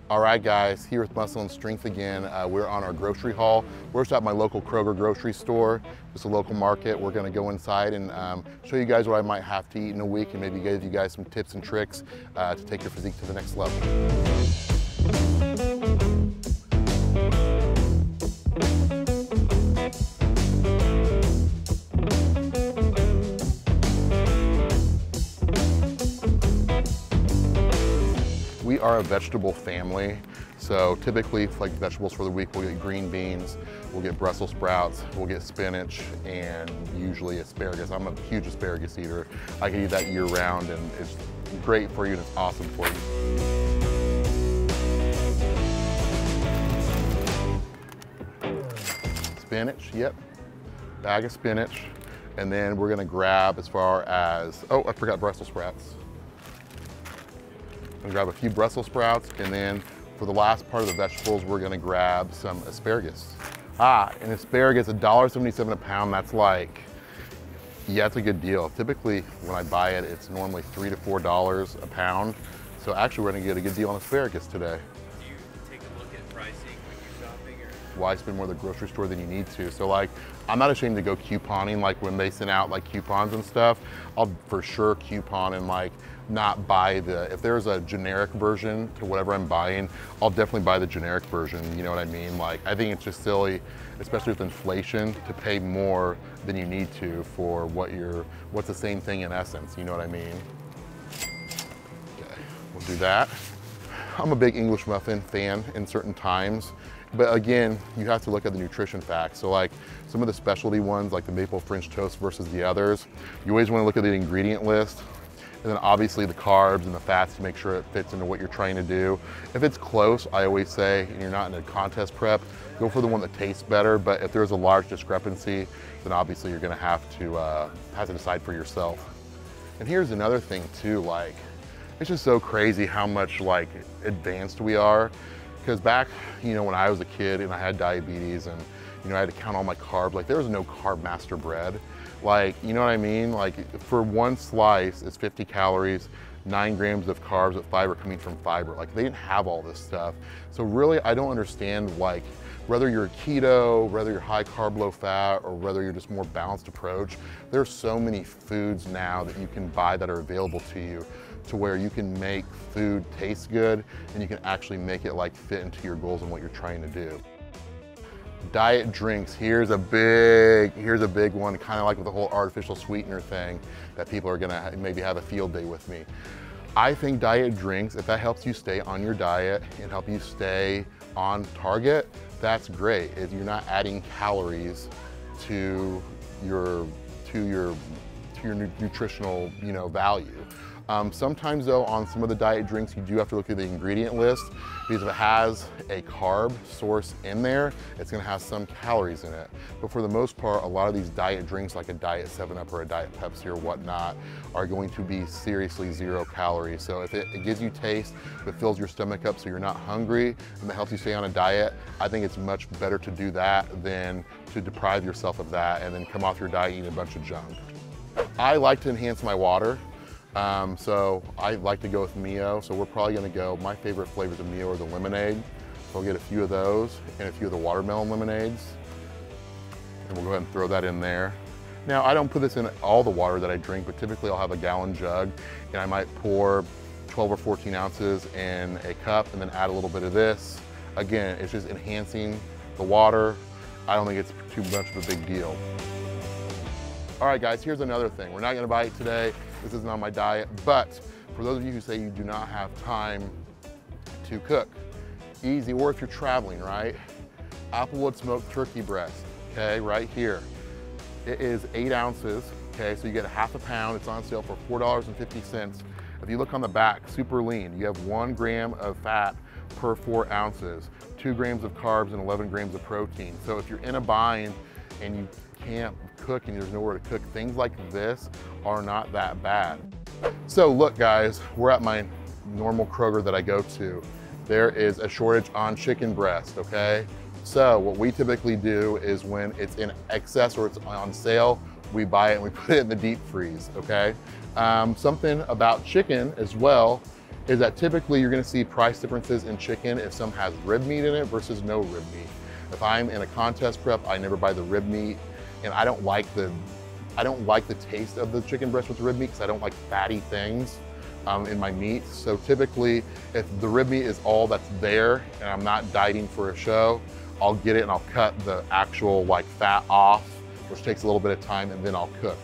All right, guys, here with Muscle and Strength again. We're on our grocery haul. We're just at my local Kroger grocery store, just a local market. We're gonna go inside and show you guys what I might have to eat in a week and maybe give you guys some tips and tricks to take your physique to the next level. We are a vegetable family, so typically like vegetables for the week, we'll get green beans, we'll get Brussels sprouts, we'll get spinach, and usually asparagus. I'm a huge asparagus eater. I can eat that year round and it's great for you and it's awesome for you. Spinach, yep, bag of spinach. And then we're gonna grab as far as, oh, I forgot Brussels sprouts. I'm gonna grab a few Brussels sprouts, and then for the last part of the vegetables, we're gonna grab some asparagus. And asparagus, $1.77 a pound, that's like, yeah, it's a good deal. Typically, when I buy it, it's normally $3 to $4 a pound. So actually, we're gonna get a good deal on asparagus today. Do you take a look at pricing when you're shopping? Or? Why spend more at the grocery store than you need to? So like, I'm not ashamed to go couponing, like when they send out like coupons and stuff, I'll for sure coupon and like not buy if there's a generic version to whatever I'm buying, I'll definitely buy the generic version, you know what I mean? Like, I think it's just silly, especially with inflation, to pay more than you need to for what's the same thing in essence, you know what I mean? Okay, we'll do that. I'm a big English muffin fan in certain times, but again, you have to look at the nutrition facts. So like some of the specialty ones, like the maple French toast versus the others, you always want to look at the ingredient list. And then obviously the carbs and the fats to make sure it fits into what you're trying to do. If it's close, I always say, and you're not in a contest prep, go for the one that tastes better. But if there's a large discrepancy, then obviously you're gonna have to decide for yourself. And here's another thing too, like, it's just so crazy how much like advanced we are. Because back, you know, when I was a kid and I had diabetes and, you know, I had to count all my carbs, like there was no Carb Master bread. Like, you know what I mean? Like for one slice, it's 50 calories, 9 grams of carbs with fiber coming from fiber. Like they didn't have all this stuff. So really, I don't understand like whether you're keto, whether you're high carb, low fat, or whether you're just more balanced approach, there's so many foods now that you can buy that are available to you to where you can make food taste good and you can actually make it like fit into your goals and what you're trying to do. Diet drinks, here's a big one, kind of like with the whole artificial sweetener thing that people are gonna maybe have a field day with me. I think diet drinks, if that helps you stay on your diet and help you stay on target, that's great. If you're not adding calories to your nutritional, you know, value. Sometimes though, on some of the diet drinks, you do have to look at the ingredient list because if it has a carb source in there, it's gonna have some calories in it. But for the most part, a lot of these diet drinks like a Diet 7-Up or a Diet Pepsi or whatnot are going to be seriously 0 calories. So if it gives you taste, if it fills your stomach up so you're not hungry and it helps you stay on a diet, I think it's much better to do that than to deprive yourself of that and then come off your diet eating a bunch of junk. I like to enhance my water. So I like to go with Mio. So we're probably gonna go, my favorite flavors of Mio are the lemonade. So I'll get a few of those and a few of the watermelon lemonades. And we'll go ahead and throw that in there. Now I don't put this in all the water that I drink, but typically I'll have a gallon jug and I might pour 12 or 14 ounces in a cup and then add a little bit of this. Again, it's just enhancing the water. I don't think it's too much of a big deal. All right guys, here's another thing. We're not gonna buy it today. This isn't on my diet, but for those of you who say you do not have time to cook, easy, or if you're traveling, right? Applewood smoked turkey breast, okay, right here. It is 8 ounces, okay, so you get a half a pound. It's on sale for $4.50. If you look on the back, super lean. You have 1 gram of fat per 4 ounces, 2 grams of carbs and 11 grams of protein. So if you're in a bind and you can't cook and there's nowhere to cook, things like this are not that bad. So look guys, we're at my normal Kroger that I go to. There is a shortage on chicken breast, okay? So what we typically do is when it's in excess or it's on sale, we buy it and we put it in the deep freeze, okay? Something about chicken as well is that typically you're gonna see price differences in chicken if some has rib meat in it versus no rib meat. If I'm in a contest prep, I never buy the rib meat, and I don't like the taste of the chicken breast with the rib meat because I don't like fatty things in my meats. So typically, if the rib meat is all that's there and I'm not dieting for a show, I'll get it and I'll cut the actual like fat off, which takes a little bit of time, and then I'll cook.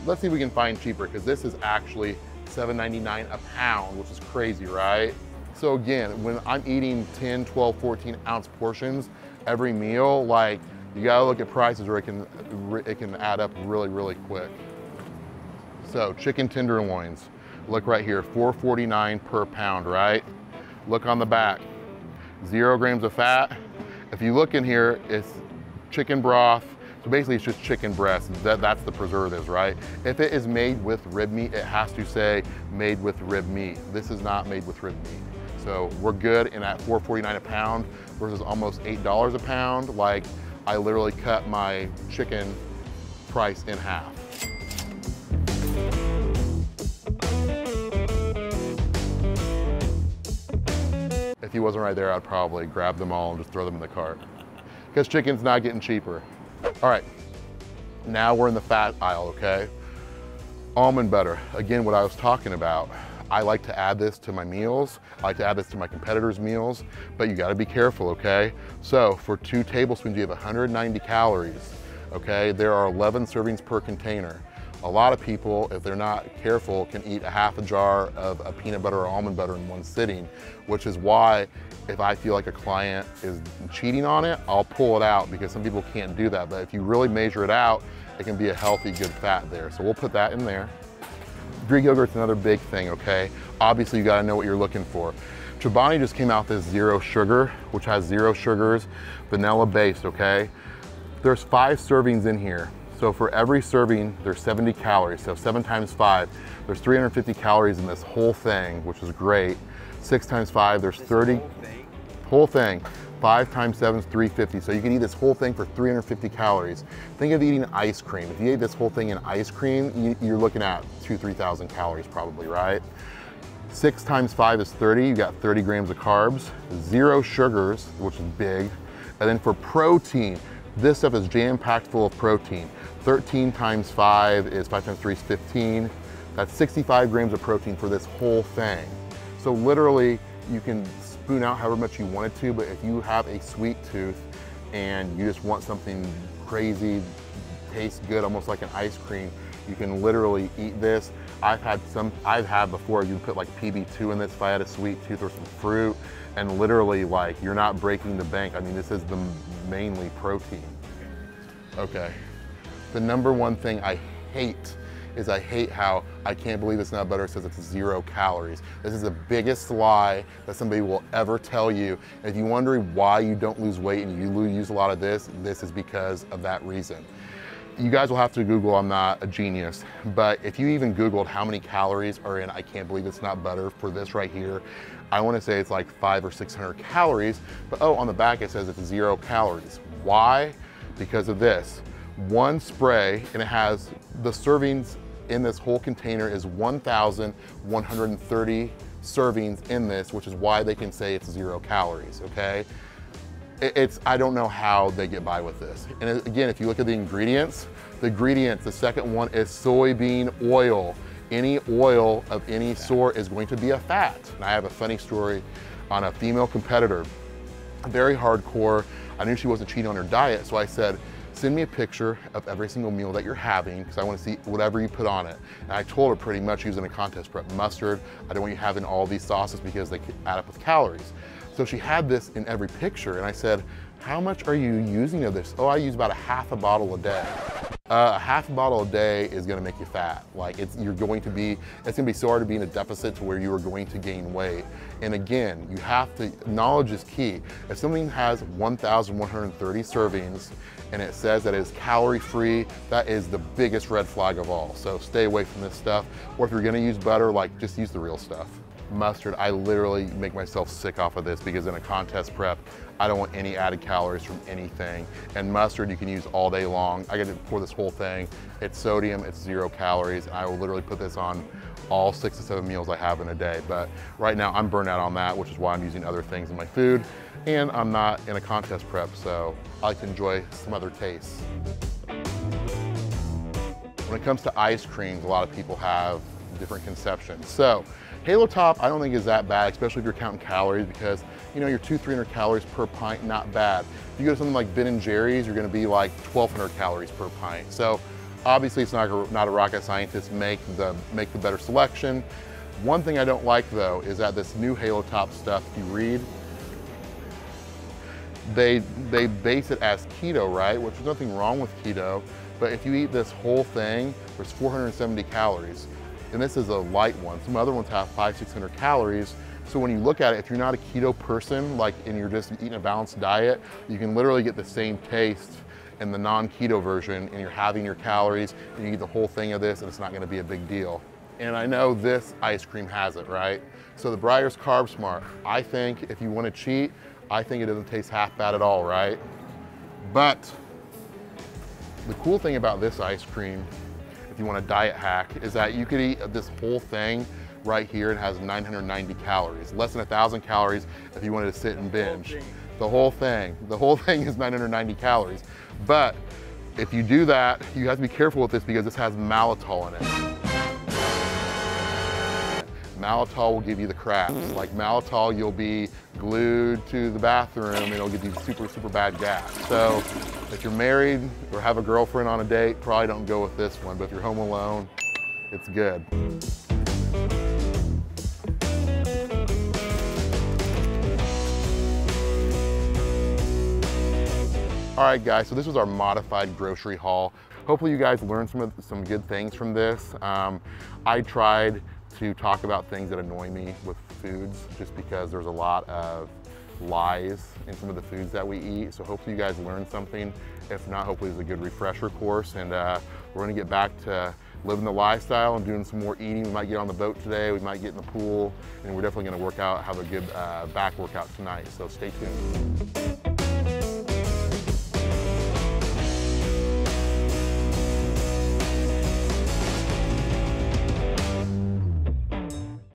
Let's see if we can find cheaper, because this is actually $7.99 a pound, which is crazy, right? So again, when I'm eating 10, 12, 14 ounce portions every meal, like, you gotta look at prices or it can add up really, really quick. So chicken tenderloins, look right here, $4.49 per pound, right? Look on the back, 0 grams of fat. If you look in here, it's chicken broth. So basically it's just chicken breast. That's the preservatives, right? If it is made with rib meat, it has to say made with rib meat. This is not made with rib meat. So we're good in at $4.49 a pound versus almost $8 a pound. Like, I literally cut my chicken price in half. If he wasn't right there, I'd probably grab them all and just throw them in the cart, because chicken's not getting cheaper. All right, now we're in the fat aisle, okay? Almond butter, again, what I was talking about. I like to add this to my meals. I like to add this to my competitors' meals, but you gotta be careful, okay? So for 2 tablespoons, you have 190 calories, okay? There are 11 servings per container. A lot of people, if they're not careful, can eat a half a jar of a peanut butter or almond butter in one sitting, which is why if I feel like a client is cheating on it, I'll pull it out, because some people can't do that. But if you really measure it out, it can be a healthy, good fat there. So we'll put that in there. Greek yogurt's another big thing, okay? Obviously you gotta know what you're looking for. Chobani just came out with 0 sugar, which has 0 sugars, vanilla based, okay? There's 5 servings in here. So for every serving, there's 70 calories. So 7 times 5, there's 350 calories in this whole thing, which is great. 6 times 5, there's 30, whole thing. 5 times 7 is 350. So you can eat this whole thing for 350 calories. Think of eating ice cream. If you ate this whole thing in ice cream, you're looking at 2,000 to 3,000 calories probably, right? 6 times 5 is 30, you got 30 grams of carbs, 0 sugars, which is big. And then for protein, this stuff is jam-packed full of protein. 13 times 5 is 5 times 3 is 15. That's 65 grams of protein for this whole thing. So literally, you can spoon out however much you wanted to, but if you have a sweet tooth and you just want something crazy, tastes good, almost like an ice cream, you can literally eat this. I've had before, you put like PB2 in this if I had a sweet tooth or some fruit, and literally, like, you're not breaking the bank. I mean, this is the mainly protein. Okay. The number one thing I hate is I hate how I can't believe it's not butter, it says it's 0 calories. This is the biggest lie that somebody will ever tell you. And if you're wondering why you don't lose weight and you use a lot of this is because of that reason. You guys will have to Google, I'm not a genius, but if you even Googled how many calories are in I can't believe it's not butter for this right here, I want to say it's like 500 or 600 calories, but oh, on the back it says it's 0 calories. Why? Because of this. One spray, and it has the servings in this whole container is 1,130 servings in this, which is why they can say it's 0 calories, okay? I don't know how they get by with this. And again, if you look at the ingredients, the second one is soybean oil. Any oil of any sort is going to be a fat. And I have a funny story on a female competitor, very hardcore. I knew she wasn't cheating on her diet, so I said, send me a picture of every single meal that you're having, because I want to see whatever you put on it. And I told her pretty much using a contest prep mustard. I don't want you having all these sauces because they add up with calories. So she had this in every picture, and I said, how much are you using of this? Oh, I use about a half a bottle a day. A half a bottle a day is gonna make you fat. Like, it's gonna be so hard to be in a deficit to where you are going to gain weight. And again, you have to, knowledge is key. If something has 1,130 servings and it says that it is calorie free, that is the biggest red flag of all. So stay away from this stuff. Or if you're gonna use butter, like, just use the real stuff. Mustard, I literally make myself sick off of this because in a contest prep, I don't want any added calories from anything. And mustard you can use all day long. I get to pour this whole thing. It's sodium, it's 0 calories. I will literally put this on all 6 to 7 meals I have in a day. But right now I'm burnt out on that, which is why I'm using other things in my food. And I'm not in a contest prep, so I like to enjoy some other tastes. When it comes to ice creams, a lot of people have different conceptions. So Halo Top, I don't think is that bad, especially if you're counting calories, because you know, you're 200-300 calories per pint, not bad. If you go to something like Ben & Jerry's, you're gonna be like 1,200 calories per pint. So obviously it's not a rocket scientist, make the better selection. One thing I don't like though, is that this new Halo Top stuff, if you read, they base it as keto, right? Which there's nothing wrong with keto, but if you eat this whole thing, there's 470 calories. And this is a light one. Some other ones have 500-600 calories. So when you look at it, if you're not a keto person, like, and you're just eating a balanced diet, you can literally get the same taste in the non-keto version, and you're having your calories, and you eat the whole thing of this, and it's not gonna be a big deal. And I know this ice cream has it, right? So the Breyers Carb Smart, I think if you wanna cheat, I think it doesn't taste half bad at all, right? But the cool thing about this ice cream, if you want a diet hack, is that you could eat this whole thing right here. It has 990 calories, less than 1,000 calories if you wanted to sit and binge. The whole thing is 990 calories. But if you do that, you have to be careful with this because this has maltol in it. Maltol will give you the craps. Like maltol, you'll be glued to the bathroom and it'll give you super, super bad gas. So if you're married or have a girlfriend on a date, probably don't go with this one. But if you're home alone, it's good. All right, guys, so this was our modified grocery haul. Hopefully you guys learned some good things from this. I tried to talk about things that annoy me with foods just because there's a lot of lies in some of the foods that we eat. So hopefully you guys learned something. If not, hopefully it's a good refresher course, and we're gonna get back to living the lifestyle and doing some more eating. We might get on the boat today, we might get in the pool, and we're definitely gonna work out, have a good back workout tonight, so stay tuned.